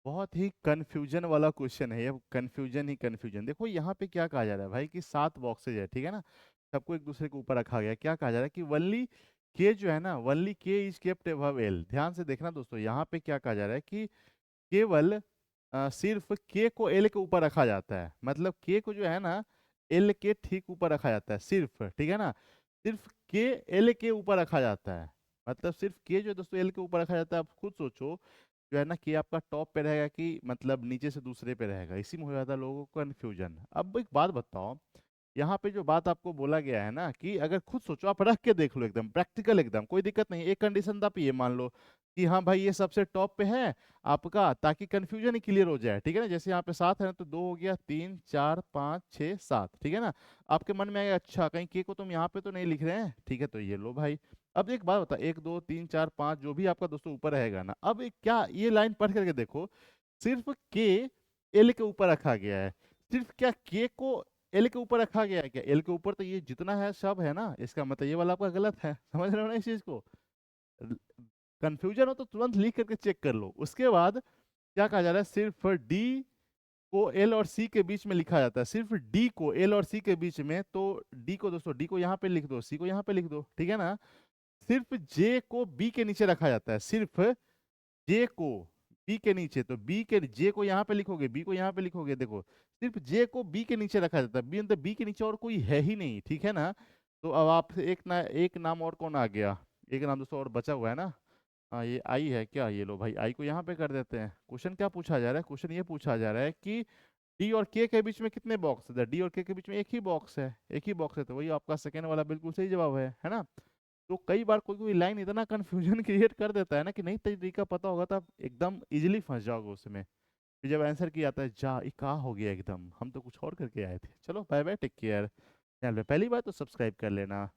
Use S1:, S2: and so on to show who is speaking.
S1: बहुत ही कंफ्यूजन वाला क्वेश्चन है ये, कंफ्यूजन ही कंफ्यूजन। देखो यहाँ पे क्या कहा जा रहा है भाई कि 7 बॉक्सेज है, ठीक है ना, सबको एक दूसरे के ऊपर रखा गया है। क्या कहा जा रहा है कि वनली के जो है ना, वनली के इज केप्ट अबव एल। ध्यान से देखना दोस्तों, यहाँ पे क्या कहा जा रहा है कि केवल सिर्फ के को एल के ऊपर रखा जाता है। मतलब के को जो है ना एल के ठीक ऊपर रखा जाता है सिर्फ, ठीक है ना, सिर्फ के एल के ऊपर रखा जाता है। मतलब सिर्फ के जो है दोस्तों एल के ऊपर रखा जाता है। आप खुद सोचो, जो है ना कि आपका टॉप पे रहेगा कि मतलब नीचे से दूसरे पे रहेगा, इसी में हो जाता है लोगों को कन्फ्यूजन। अब एक बात बताओ, यहाँ पे जो बात आपको बोला गया है ना कि अगर खुद सोचो, आप रख के देख लो, एकदम प्रैक्टिकल, एकदम कोई दिक्कत नहीं। एक कंडीशन तो आप ये मान लो कि हाँ भाई ये सबसे टॉप पे है आपका, ताकि कंफ्यूजन ही क्लियर हो जाए, ठीक है ना। जैसे यहाँ पे 7 है ना, तो 2 हो गया, 3 4 5 6 7, ठीक है ना। आपके मन में आएगा अच्छा कहीं के को तुम यहाँ पे तो नहीं लिख रहे हैं, ठीक है, तो ये लो भाई। अब एक बात बता, 1 2 3 4 5 जो भी आपका दोस्तों ऊपर रहेगा ना, अब एक क्या ये लाइन पढ़ करके देखो, सिर्फ के एल के ऊपर रखा गया है। सिर्फ क्या के को एल के ऊपर रखा गया है क्या? एल के ऊपर तो ये जितना है सब है ना, इसका मतलब ये वाला आपका गलत है। समझ रहे हो ना इस चीज को? कंफ्यूजन हो तो तुरंत लिख करके चेक कर लो। उसके बाद क्या कहा जा रहा है, सिर्फ डी को एल और सी के बीच में लिखा जाता है। सिर्फ डी को एल और सी के बीच में, तो डी को दोस्तों, डी को यहाँ पे लिख दो, सी को यहाँ पे लिख दो, ठीक है ना। सिर्फ जे को बी के नीचे रखा जाता है। सिर्फ जे को बी के नीचे, तो बी के जे को यहाँ पे लिखोगे, बी को यहाँ पे लिखोगे। देखो, सिर्फ जे को बी के नीचे रखा जाता है। बी मतलब बी के नीचे और कोई है ही नहीं, ठीक है ना। तो अब आप एक नाम और कौन आ गया, एक नाम दोस्तों और बचा हुआ है ना। हाँ, ये आई है क्या, ये लो भाई, आई को यहाँ पे कर देते हैं। क्वेश्चन क्या पूछा जा रहा है, क्वेश्चन ये पूछा जा रहा है कि डी और के बीच में कितने बॉक्स है? डी और के बीच में एक ही बॉक्स है, एक ही बॉक्स है, तो वही आपका सेकेंड वाला बिल्कुल सही जवाब है ना। तो कई बार कोई कोई लाइन इतना कंफ्यूजन क्रिएट कर देता है ना कि नहीं तरीका पता होगा तो आप एकदम इजीली फंस जाओगे उसमें। फिर जब आंसर किया आता है, जा ये का हो गया एकदम, हम तो कुछ और करके आए थे। चलो bye bye, take care. Channel पे पहली बार तो सब्सक्राइब कर लेना।